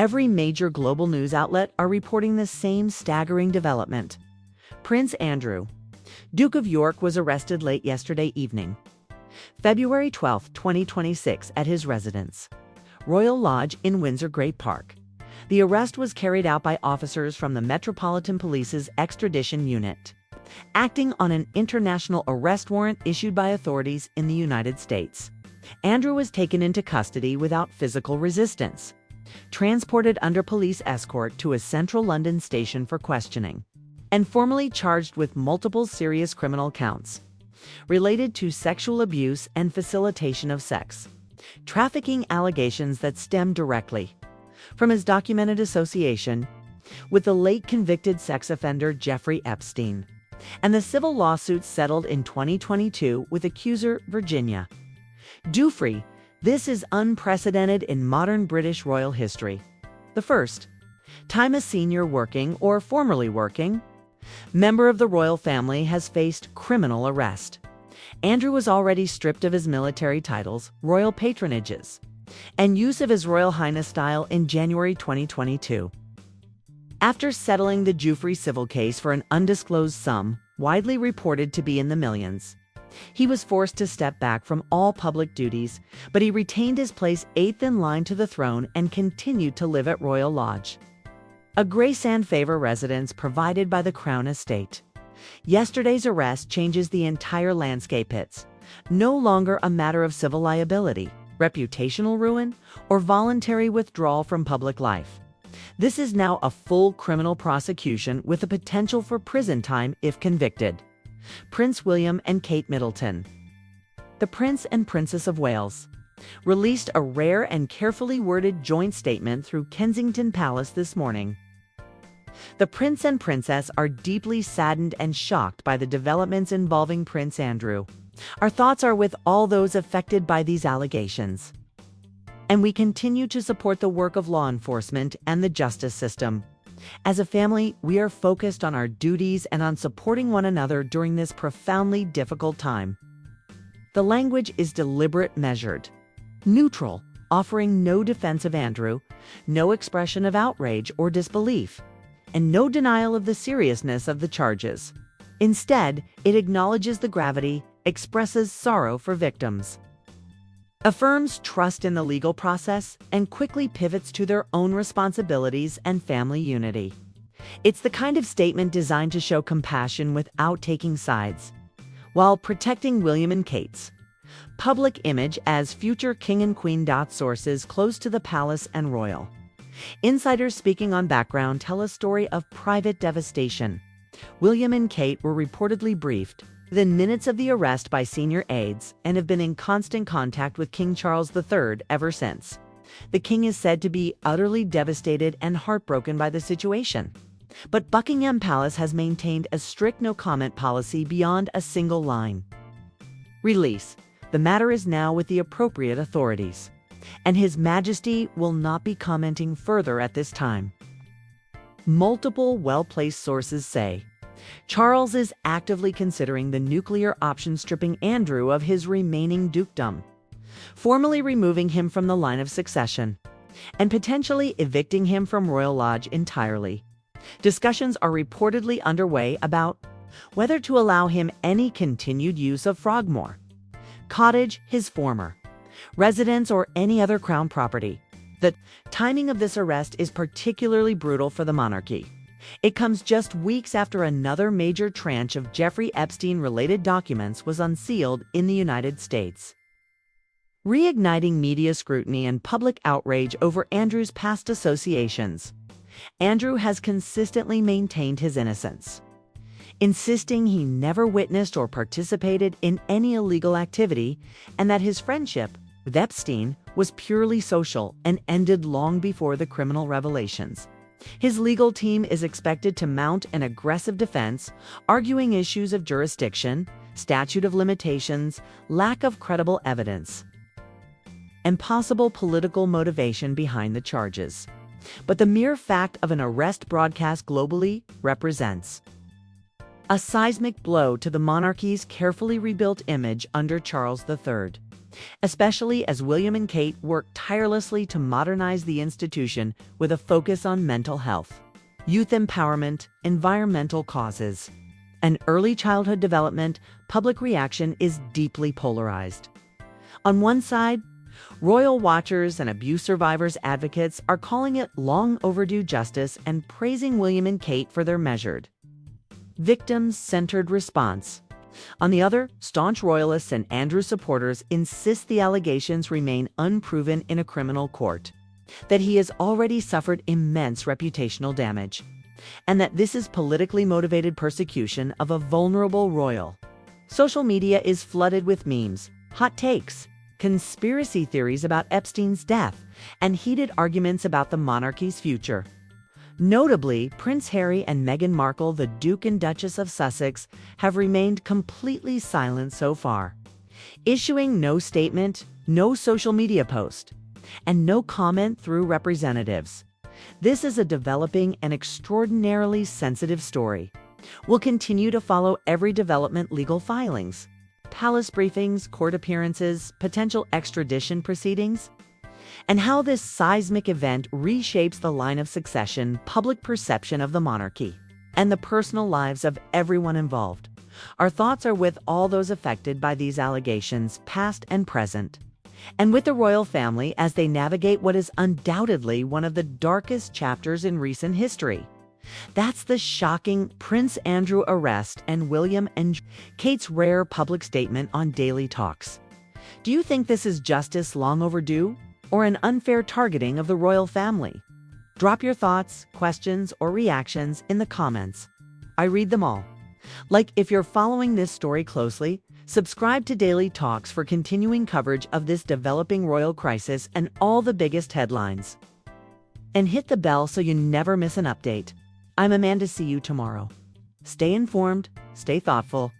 Every major global news outlet are reporting the same staggering development. Prince Andrew, Duke of York, was arrested late yesterday evening, February 12, 2026, at his residence, Royal Lodge in Windsor Great Park. The arrest was carried out by officers from the Metropolitan Police's extradition unit, acting on an international arrest warrant issued by authorities in the United States. Andrew was taken into custody without physical resistance, transported under police escort to a central London station for questioning, and formally charged with multiple serious criminal counts related to sexual abuse and facilitation of sex trafficking allegations that stem directly from his documented association with the late convicted sex offender Jeffrey Epstein, and the civil lawsuit settled in 2022 with accuser Virginia Giuffre. This is unprecedented in modern British royal history. The first time a senior working or formerly working member of the royal family has faced criminal arrest. Andrew was already stripped of his military titles, royal patronages, and use of his Royal Highness style in January 2022. After settling the Giuffre civil case for an undisclosed sum, widely reported to be in the millions, he was forced to step back from all public duties, but he retained his place eighth in line to the throne and continued to live at Royal Lodge, a grace and favor residence provided by the Crown Estate. Yesterday's arrest changes the entire landscape. It's no longer a matter of civil liability, reputational ruin, or voluntary withdrawal from public life. This is now a full criminal prosecution with the potential for prison time if convicted. Prince William and Kate Middleton, the Prince and Princess of Wales, released a rare and carefully worded joint statement through Kensington Palace this morning. The Prince and Princess are deeply saddened and shocked by the developments involving Prince Andrew. Our thoughts are with all those affected by these allegations, and we continue to support the work of law enforcement and the justice system. As a family, we are focused on our duties and on supporting one another during this profoundly difficult time. The language is deliberate, measured, neutral, offering no defense of Andrew, no expression of outrage or disbelief, and no denial of the seriousness of the charges. Instead, it acknowledges the gravity, expresses sorrow for victims, affirms trust in the legal process, and quickly pivots to their own responsibilities and family unity. It's the kind of statement designed to show compassion without taking sides, while protecting William and Kate's public image as future king and queen. Sources close to the palace and royal insiders speaking on background tell a story of private devastation. William and Kate were reportedly briefed within minutes of the arrest by senior aides and have been in constant contact with King Charles III ever since. The king is said to be utterly devastated and heartbroken by the situation, but Buckingham Palace has maintained a strict no-comment policy beyond a single line. Release. The matter is now with the appropriate authorities, and His Majesty will not be commenting further at this time. Multiple well-placed sources say Charles is actively considering the nuclear option, stripping Andrew of his remaining dukedom, formally removing him from the line of succession, and potentially evicting him from Royal Lodge entirely. Discussions are reportedly underway about whether to allow him any continued use of Frogmore Cottage, his former residence, or any other crown property. The timing of this arrest is particularly brutal for the monarchy. It comes just weeks after another major tranche of Jeffrey Epstein-related documents was unsealed in the United States, reigniting media scrutiny and public outrage over Andrew's past associations. Andrew has consistently maintained his innocence, insisting he never witnessed or participated in any illegal activity, and that his friendship with Epstein was purely social and ended long before the criminal revelations. His legal team is expected to mount an aggressive defense, arguing issues of jurisdiction, statute of limitations, lack of credible evidence, and possible political motivation behind the charges. But the mere fact of an arrest broadcast globally represents a seismic blow to the monarchy's carefully rebuilt image under Charles III. especially as William and Kate work tirelessly to modernize the institution with a focus on mental health, youth empowerment, environmental causes, and early childhood development. Public reaction is deeply polarized. On one side, royal watchers and abuse survivors advocates are calling it long overdue justice and praising William and Kate for their measured, victims-centered response. On the other, staunch royalists and Andrew supporters insist the allegations remain unproven in a criminal court, that he has already suffered immense reputational damage, and that this is politically motivated persecution of a vulnerable royal. Social media is flooded with memes, hot takes, conspiracy theories about Epstein's death, and heated arguments about the monarchy's future. Notably, Prince Harry and Meghan Markle, the Duke and Duchess of Sussex, have remained completely silent so far, issuing no statement, no social media post, and no comment through representatives. This is a developing and extraordinarily sensitive story. We'll continue to follow every development: legal filings, palace briefings, court appearances, potential extradition proceedings, and how this seismic event reshapes the line of succession, public perception of the monarchy, and the personal lives of everyone involved. Our thoughts are with all those affected by these allegations, past and present, and with the royal family as they navigate what is undoubtedly one of the darkest chapters in recent history. That's the shocking Prince Andrew arrest and William and Kate's rare public statement on Daily Talks. Do you think this is justice long overdue, or an unfair targeting of the royal family? Drop your thoughts, questions, or reactions in the comments. I read them all. If you're following this story closely, subscribe to Daily Talks for continuing coverage of this developing royal crisis and all the biggest headlines. And hit the bell so you never miss an update. I'm Amanda. See you tomorrow. Stay informed, stay thoughtful,